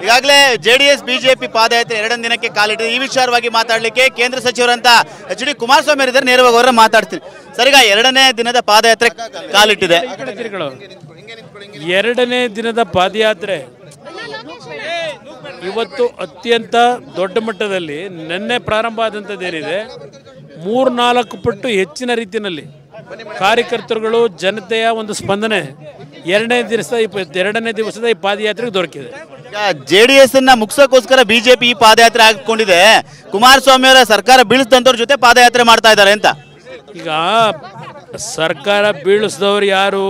ಈಗಾಗಲೇ JDS BJP ಪಾದಯಾತ್ರೆ ಎರಡನೇ ದಿನಕ್ಕೆ ಕಾಲಿಟ್ಟಿದೆ. ಈ ವಿಚಾರವಾಗಿ ಮಾತಾಡಲಿಕ್ಕೆ ಕೇಂದ್ರ ಸಚಿವರಂತ ಎಚ್ ಡಿ ಕುಮಾರಸ್ವಾಮಿ ಅವರಿದ್ದಾರೆ. ನೇರವಾಗಿ ಅವರ ಮಾತಾಡ್ತೀನಿ. ಸರ್, ಈಗ ಎರಡನೇ ದಿನದ ಪಾದಯಾತ್ರೆ ಕಾಲಿಟ್ಟಿದೆ. ಎರಡನೇ ದಿನದ ಪಾದಯಾತ್ರೆ ಇವತ್ತು ಅತ್ಯಂತ ದೊಡ್ಡ ಮಟ್ಟದಲ್ಲಿ ನಿನ್ನೆ ಪ್ರಾರಂಭ ಆದಂಥದ್ದೇನಿದೆ 3-4 ಪಟ್ಟು ಹೆಚ್ಚಿನ ರೀತಿಯಲ್ಲಿ ಕಾರ್ಯಕರ್ತರುಗಳು ಜನತೆಯ ಒಂದು ಸ್ಪಂದನೆ ಎರಡನೇ ದಿವಸದ ಈ ಪಾದಯಾತ್ರೆಗೆ ದೊರಕಿದೆ. ಜೆಡಿಎಸ್ ಅನ್ನ ಮುಗಿಸೋಕ್ಕೋಸ್ಕರ ಬಿಜೆಪಿ ಈ ಪಾದಯಾತ್ರೆ ಹಾಕಿಕೊಂಡಿದೆ. ಕುಮಾರಸ್ವಾಮಿ ಅವರ ಸರ್ಕಾರ ಬೀಳಿಸಿದಂಥವ್ರ ಜೊತೆ ಪಾದಯಾತ್ರೆ ಮಾಡ್ತಾ ಇದ್ದಾರೆ ಅಂತ. ಈಗ ಸರ್ಕಾರ ಬೀಳಿಸಿದವ್ರು ಯಾರು,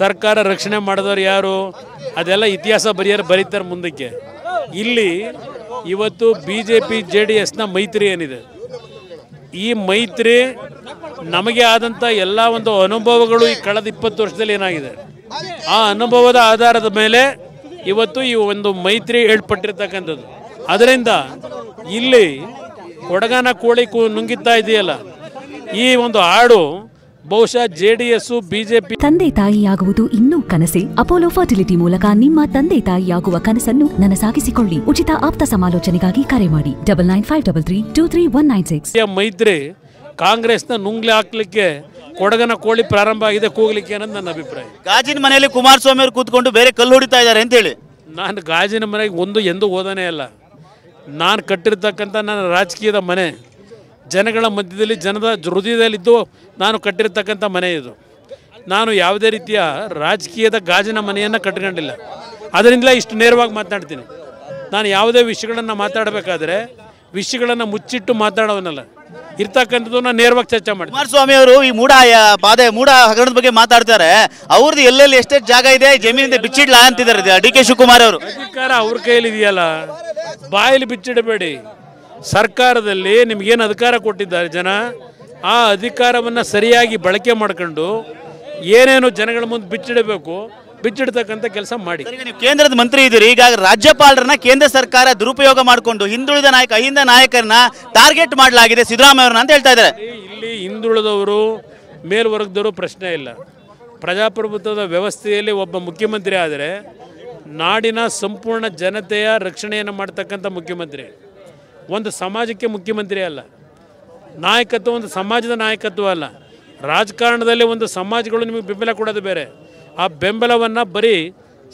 ಸರ್ಕಾರ ರಕ್ಷಣೆ ಮಾಡಿದವ್ರು ಯಾರು, ಅದೆಲ್ಲ ಇತಿಹಾಸ ಬರೀತಾರೆ ಮುಂದಕ್ಕೆ. ಇಲ್ಲಿ ಇವತ್ತು ಬಿಜೆಪಿ JDSನ ಮೈತ್ರಿ ಏನಿದೆ, ಈ ಮೈತ್ರಿ ನಮಗೆ ಆದಂಥ ಎಲ್ಲ ಒಂದು ಅನುಭವಗಳು ಈ ಕಳೆದ 20 ವರ್ಷದಲ್ಲಿ ಏನಾಗಿದೆ, ಆ ಅನುಭವದ ಆಧಾರದ ಮೇಲೆ ಇವತ್ತು ಈ ಒಂದು ಮೈತ್ರಿ ಏರ್ಪಟ್ಟಿರ್ತಕ್ಕಂಥದ್ದು. ಅದರಿಂದ ಇಲ್ಲಿ ಕೊಡಗನ ಕೋಳಿ ನುಂಗಿತ್ತಾ ಇದೆಯಲ್ಲ, ಈ ಒಂದು ಹಾಡು ಬಹುಶಃ JDS ಬಿಜೆಪಿ. ತಂದೆ ತಾಯಿಯಾಗುವುದು ಇನ್ನೂ ಕನಸೆ. ಅಪೋಲೋ ಫರ್ಟಿಲಿಟಿ ಮೂಲಕ ನಿಮ್ಮ ತಂದೆ ತಾಯಿಯಾಗುವ ಕನಸನ್ನು ನನಸಾಗಿಸಿಕೊಳ್ಳಿ. ಉಚಿತ ಆಪ್ತ ಸಮಾಲೋಚನೆಗಾಗಿ ಕರೆ ಮಾಡಿ 9953323196. ಮೈತ್ರಿ ಕಾಂಗ್ರೆಸ್ನ ನುಂಗ್ಲಿ ಹಾಕ್ಲಿಕ್ಕೆ ಕೊಡಗನ ಕೋಳಿ ಪ್ರಾರಂಭ ಆಗಿದೆ ಕೂಗ್ಲಿಕ್ಕೆ ಅನ್ನೋದು ನನ್ನ ಅಭಿಪ್ರಾಯ. ಗಾಜಿನ ಮನೆಯಲ್ಲಿ ಕುಮಾರಸ್ವಾಮಿ ಅವರು ಕೂತ್ಕೊಂಡು ಬೇರೆ ಕಲ್ಲು ಹೊಡಿತಾ ಇದ್ದಾರೆ ಅಂತ ಹೇಳಿ. ನಾನು ಗಾಜಿನ ಮನೆಗೆ ಎಂದೂ ಹೋದನೇ ಅಲ್ಲ. ನಾನು ಕಟ್ಟಿರ್ತಕ್ಕಂಥ ನನ್ನ ರಾಜಕೀಯದ ಮನೆ, ಜನಗಳ ಮಧ್ಯದಲ್ಲಿ ಜನದ ಹೃದಯದಲ್ಲಿದ್ದು ನಾನು ಕಟ್ಟಿರ್ತಕ್ಕಂಥ ಮನೆ ಇದು. ನಾನು ಯಾವುದೇ ರೀತಿಯ ರಾಜಕೀಯದ ಗಾಜಿನ ಮನೆಯನ್ನು ಕಟ್ಕೊಂಡಿಲ್ಲ. ಅದರಿಂದಲೇ ಇಷ್ಟು ನೇರವಾಗಿ ಮಾತನಾಡ್ತೀನಿ. ನಾನು ಯಾವುದೇ ವಿಷಯಗಳನ್ನು ಮಾತಾಡಬೇಕಾದ್ರೆ ವಿಷಯಗಳನ್ನು ಮುಚ್ಚಿಟ್ಟು ಮಾತಾಡೋನಲ್ಲ, ಇರ್ತಕ್ಕಂಥದ್ದು ನಾನು ನೇರವಾಗಿ ಚರ್ಚೆ ಮಾಡಿ. ಕುಮಾರಸ್ವಾಮಿ ಅವರು ಈ ಮೂಡ ಹಗರಣದ ಬಗ್ಗೆ ಮಾತಾಡ್ತಾರೆ. ಅವ್ರದ್ದು ಎಲ್ಲೆಲ್ಲಿ ಎಷ್ಟೆಷ್ಟು ಜಾಗ ಇದೆ ಜಮೀನಿಂದ ಬಿಚ್ಚಿಡ್ಲಾ ಅಂತಿದ್ದಾರೆ DK ಶಿವಕುಮಾರ್ ಅವರು. ಅಧಿಕಾರ ಅವ್ರ ಕೈಯಲ್ಲಿ ಇದೆಯಲ್ಲ, ಬಾಯಲ್ಲಿ ಬಿಚ್ಚಿಡಬೇಡಿ. ಸರ್ಕಾರದಲ್ಲಿ ನಿಮಗೇನು ಅಧಿಕಾರ ಕೊಟ್ಟಿದ್ದಾರೆ ಜನ, ಆ ಅಧಿಕಾರವನ್ನು ಸರಿಯಾಗಿ ಬಳಕೆ ಮಾಡ್ಕೊಂಡು ಏನೇನು ಜನಗಳ ಮುಂದೆ ಬಿಚ್ಚಿಡ್ತಕ್ಕಂಥ ಕೆಲಸ ಮಾಡಿ. ನೀವು ಕೇಂದ್ರದ ಮಂತ್ರಿ ಇದ್ದೀರಿ. ಈಗ ರಾಜ್ಯಪಾಲರನ್ನ ಕೇಂದ್ರ ಸರ್ಕಾರ ದುರುಪಯೋಗ ಮಾಡಿಕೊಂಡು ಅಹಿಂದ ನಾಯಕರನ್ನ ಟಾರ್ಗೆಟ್ ಮಾಡಲಾಗಿದೆ ಸಿದ್ದರಾಮಯ್ಯ ಅವ್ರನ್ನ ಅಂತ ಹೇಳ್ತಾ ಇದ್ದಾರೆ. ಇಲ್ಲಿ ಹಿಂದುಳಿದವರು ಮೇಲ್ವರ್ಗದವರು ಪ್ರಶ್ನೆ ಇಲ್ಲ. ಪ್ರಜಾಪ್ರಭುತ್ವದ ವ್ಯವಸ್ಥೆಯಲ್ಲಿ ಒಬ್ಬ ಮುಖ್ಯಮಂತ್ರಿ ಆದರೆ ನಾಡಿನ ಸಂಪೂರ್ಣ ಜನತೆಯ ರಕ್ಷಣೆಯನ್ನು ಮಾಡ್ತಕ್ಕಂಥ ಮುಖ್ಯಮಂತ್ರಿ. ಒಂದು ಸಮಾಜಕ್ಕೆ ಮುಖ್ಯಮಂತ್ರಿ ಅಲ್ಲ. ನಾಯಕತ್ವ ಒಂದು ಸಮಾಜದ ನಾಯಕತ್ವ ಅಲ್ಲ. ರಾಜಕಾರಣದಲ್ಲಿ ಒಂದು ಸಮಾಜಗಳು ನಿಮಗೆ ಬೆಂಬಲ ಕೊಡೋದು ಬೇರೆ. ಆ ಬೆಂಬಲವನ್ನು ಬರೀ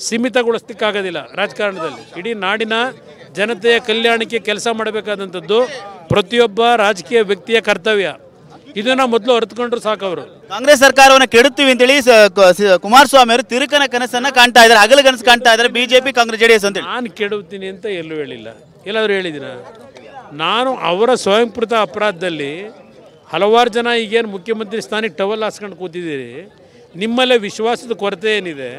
ಸೀಮಿತಗೊಳಿಸ್ಲಿಕ್ಕಾಗೋದಿಲ್ಲ. ರಾಜಕಾರಣದಲ್ಲಿ ಇಡೀ ನಾಡಿನ ಜನತೆಯ ಕಲ್ಯಾಣಕ್ಕೆ ಕೆಲಸ ಮಾಡಬೇಕಾದಂಥದ್ದು ಪ್ರತಿಯೊಬ್ಬ ರಾಜಕೀಯ ವ್ಯಕ್ತಿಯ ಕರ್ತವ್ಯ. ಇದನ್ನು ಮೊದಲು ಅರ್ಥಕೊಂಡ್ರು ಸಾಕು. ಅವರು ಕಾಂಗ್ರೆಸ್ ಸರ್ಕಾರವನ್ನು ಕೆಡುತ್ತೀವಿ ಅಂತೇಳಿ ಕುಮಾರಸ್ವಾಮಿ ಅವರು ತಿರುಕನ ಕನಸನ್ನು ಕಾಣ್ತಾ ಇದ್ದಾರೆ, ಹಗಲು ಕನಸು ಕಾಣ್ತಾ ಇದ್ದಾರೆ ಬಿಜೆಪಿ ಕಾಂಗ್ರೆಸ್ JDS ಅಂತ. ನಾನು ಕೆಡುತ್ತೀನಿ ಅಂತ ಎಲ್ಲೂ ಹೇಳಿಲ್ಲ. ಎಲ್ಲಾದರೂ ಹೇಳಿದ್ದೀನ? ನಾನು ಅವರ ಸ್ವಯಂಕೃತ ಅಪರಾಧದಲ್ಲಿ ಹಲವಾರು ಜನ ಈಗೇನು ಮುಖ್ಯಮಂತ್ರಿ ಸ್ಥಾನಕ್ಕೆ ಟವಲ್ ಹಾಸ್ಕೊಂಡು ಕೂತಿದ್ದೀರಿ, ನಿಮ್ಮಲ್ಲೇ ವಿಶ್ವಾಸದ ಕೊರತೆ ಏನಿದೆ.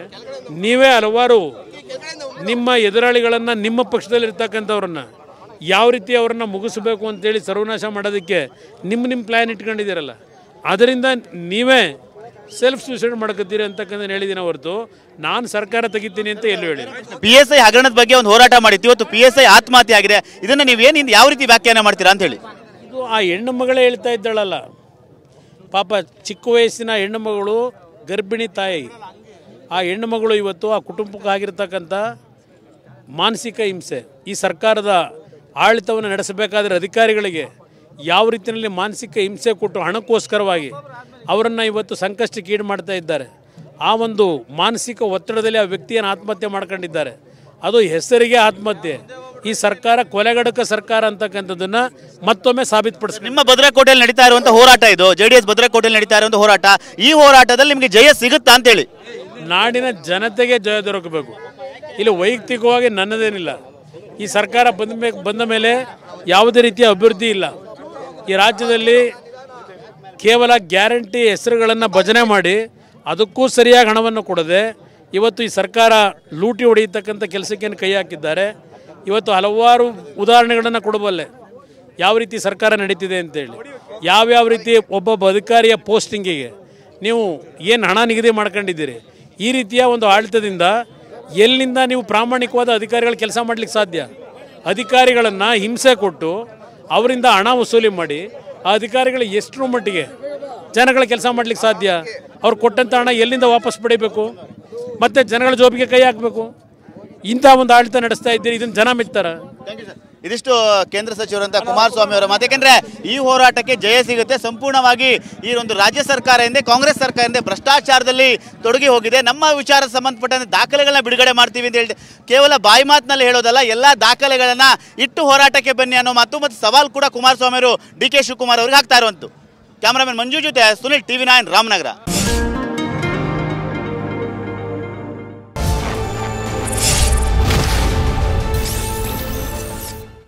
ನೀವೇ ಹಲವಾರು ನಿಮ್ಮ ಎದುರಾಳಿಗಳನ್ನು, ನಿಮ್ಮ ಪಕ್ಷದಲ್ಲಿರ್ತಕ್ಕಂಥವ್ರನ್ನ ಯಾವ ರೀತಿ ಅವರನ್ನು ಮುಗಿಸ್ಬೇಕು ಅಂತೇಳಿ ಸರ್ವನಾಶ ಮಾಡೋದಕ್ಕೆ ನಿಮ್ಮ ಪ್ಲ್ಯಾನ್ ಇಟ್ಕೊಂಡಿದ್ದೀರಲ್ಲ, ಅದರಿಂದ ನೀವೇ ಸೆಲ್ಫ್ ಸೂಸೈಡ್ ಮಾಡ್ಕೊತೀರಿ ಅಂತಕ್ಕಂಥ ಹೇಳಿದ್ದೀನಿ ಹೊರತು ನಾನು ಸರ್ಕಾರ ತೆಗಿತೀನಿ ಅಂತ ಎಲ್ಲೂ ಹೇಳಿಲ್ಲ. PSI ಹಗರಣದ ಬಗ್ಗೆ ಒಂದು ಹೋರಾಟ ಮಾಡಿತ್ತು. ಇವತ್ತು PSI ಆತ್ಮಹತ್ಯೆ ಆಗಿದೆ. ಇದನ್ನು ನೀವೇನು ಯಾವ ರೀತಿ ವ್ಯಾಖ್ಯಾನ ಮಾಡ್ತೀರಾ ಅಂತ ಹೇಳಿ. ಇದು ಆ ಹೆಣ್ಣು ಮಗಳೇ ಹೇಳ್ತಾ ಇದ್ದಾಳಲ್ಲ, ಪಾಪ ಚಿಕ್ಕ ವಯಸ್ಸಿನ ಹೆಣ್ಣು ಮಗಳು, ಗರ್ಭಿಣಿ ತಾಯಿ. ಆ ಹೆಣ್ಣು ಮಗಳು ಇವತ್ತು ಆ ಕುಟುಂಬಕ್ಕೆ ಆಗಿರ್ತಕ್ಕಂಥ ಮಾನಸಿಕ ಹಿಂಸೆ, ಈ ಸರ್ಕಾರದ ಆಡಳಿತವನ್ನು ನಡೆಸಬೇಕಾದ್ರೆ ಅಧಿಕಾರಿಗಳಿಗೆ ಯಾವ ರೀತಿಯಲ್ಲಿ ಮಾನಸಿಕ ಹಿಂಸೆ ಕೊಟ್ಟು ಹಣಕ್ಕೋಸ್ಕರವಾಗಿ ಅವರನ್ನು ಇವತ್ತು ಸಂಕಷ್ಟಕ್ಕೆ ಈಡು ಮಾಡ್ತಾ ಇದ್ದಾರೆ. ಆ ಒಂದು ಮಾನಸಿಕ ಒತ್ತಡದಲ್ಲಿ ಆ ವ್ಯಕ್ತಿಯನ್ನು ಆತ್ಮಹತ್ಯೆ ಮಾಡ್ಕೊಂಡಿದ್ದಾರೆ. ಅದು ಹೆಸರಿಗೆ ಆತ್ಮಹತ್ಯೆ. ಈ ಸರ್ಕಾರ ಕೊಲೆಗಡಕ ಸರ್ಕಾರ ಅಂತಕ್ಕಂಥದ್ದನ್ನು ಮತ್ತೊಮ್ಮೆ ಸಾಬೀತುಪಡಿಸಿ. ನಿಮ್ಮ ಭದ್ರಕೋಟೆಯಲ್ಲಿ ನಡೀತಾ ಇರುವಂಥ ಹೋರಾಟ ಇದು, JDS ಭದ್ರಕೋಟೆಯಲ್ಲಿ ನಡೀತಾ ಇರುವಂಥ ಹೋರಾಟ. ಈ ಹೋರಾಟದಲ್ಲಿ ನಿಮಗೆ ಜಯ ಸಿಗುತ್ತಾ ಅಂತೇಳಿ? ನಾಡಿನ ಜನತೆಗೆ ಜಯ ದೊರಕಬೇಕು. ಇಲ್ಲಿ ವೈಯಕ್ತಿಕವಾಗಿ ನನ್ನದೇನಿಲ್ಲ. ಈ ಸರ್ಕಾರ ಬಂದ ಮೇಲೆ ಯಾವುದೇ ರೀತಿಯ ಅಭಿವೃದ್ಧಿ ಇಲ್ಲ. ಈ ರಾಜ್ಯದಲ್ಲಿ ಕೇವಲ ಗ್ಯಾರಂಟಿ ಹೆಸರುಗಳನ್ನು ಭಜನೆ ಮಾಡಿ ಅದಕ್ಕೂ ಸರಿಯಾಗಿ ಹಣವನ್ನು ಕೊಡದೆ ಇವತ್ತು ಈ ಸರ್ಕಾರ ಲೂಟಿ ಹೊಡೆಯತಕ್ಕಂಥ ಕೆಲಸಕ್ಕೆ ಕೈ ಹಾಕಿದ್ದಾರೆ. ಇವತ್ತು ಹಲವಾರು ಉದಾಹರಣೆಗಳನ್ನು ಕೊಡಬಲ್ಲೆ ಯಾವ ರೀತಿ ಸರ್ಕಾರ ನಡೀತಿದೆ ಅಂತೇಳಿ. ಯಾವ್ಯಾವ ರೀತಿ ಒಬ್ಬೊಬ್ಬ ಅಧಿಕಾರಿಯ ಪೋಸ್ಟಿಂಗಿಗೆ ನೀವು ಏನು ಹಣ ನಿಗದಿ ಮಾಡ್ಕೊಂಡಿದ್ದೀರಿ. ಈ ರೀತಿಯ ಒಂದು ಆಡಳಿತದಿಂದ ಎಲ್ಲಿಂದ ನೀವು ಪ್ರಾಮಾಣಿಕವಾದ ಅಧಿಕಾರಿಗಳು ಕೆಲಸ ಮಾಡಲಿಕ್ಕೆ ಸಾಧ್ಯ? ಅಧಿಕಾರಿಗಳನ್ನು ಹಿಂಸೆ ಕೊಟ್ಟು ಅವರಿಂದ ಹಣ ವಸೂಲಿ ಮಾಡಿ ಆ ಅಧಿಕಾರಿಗಳು ಎಷ್ಟರ ಮಟ್ಟಿಗೆ ಜನಗಳ ಕೆಲಸ ಮಾಡಲಿಕ್ಕೆ ಸಾಧ್ಯ? ಅವ್ರು ಕೊಟ್ಟಂಥ ಹಣ ಎಲ್ಲಿಂದ ವಾಪಸ್ ಪಡಿಬೇಕು? ಮತ್ತು ಜನಗಳ ಜೋಬಿಗೆ ಕೈ ಹಾಕಬೇಕು. ಇಂಥ ಒಂದು ಆಡಳಿತ ನಡೆಸ್ತಾ ಇದ್ದೀರಿ, ಇದನ್ನು ಜನ ಮೆಚ್ತಾರ? ಇದಿಷ್ಟು ಕೇಂದ್ರ ಸಚಿವರಂತ ಕುಮಾರಸ್ವಾಮಿ ಅವರ ಮಾತು. ಯಾಕೆಂದ್ರೆ ಈ ಹೋರಾಟಕ್ಕೆ ಜಯ ಸಿಗುತ್ತೆ. ಸಂಪೂರ್ಣವಾಗಿ ಈ ಒಂದು ರಾಜ್ಯ ಸರ್ಕಾರ ಎಂದೇ ಕಾಂಗ್ರೆಸ್ ಸರ್ಕಾರ ಎಂದೇ ಭ್ರಷ್ಟಾಚಾರದಲ್ಲಿ ತೊಡಗಿ ಹೋಗಿದೆ. ನಮ್ಮ ವಿಚಾರ ಸಂಬಂಧಪಟ್ಟಂತೆ ದಾಖಲೆಗಳನ್ನ ಬಿಡುಗಡೆ ಮಾಡ್ತೀವಿ ಅಂತ ಹೇಳ್ತೀವಿ. ಕೇವಲ ಬಾಯಿ ಮಾತಿನಲ್ಲಿ ಹೇಳೋದಲ್ಲ, ಎಲ್ಲ ದಾಖಲೆಗಳನ್ನ ಇಟ್ಟು ಹೋರಾಟಕ್ಕೆ ಬನ್ನಿ ಅನ್ನೋ ಮಾತು ಮತ್ತು ಸವಾಲು ಕೂಡ ಕುಮಾರಸ್ವಾಮಿ ಅವರು ಡಿ ಕೆ ಶಿವಕುಮಾರ್ ಅವರಿಗೆ ಹಾಕ್ತಾ ಇರುವಂತು. ಕ್ಯಾಮರಾಮನ್ ಮಂಜು ಜೊತೆ ಸುನಿಲ್, TV9 ರಾಮನಗರ.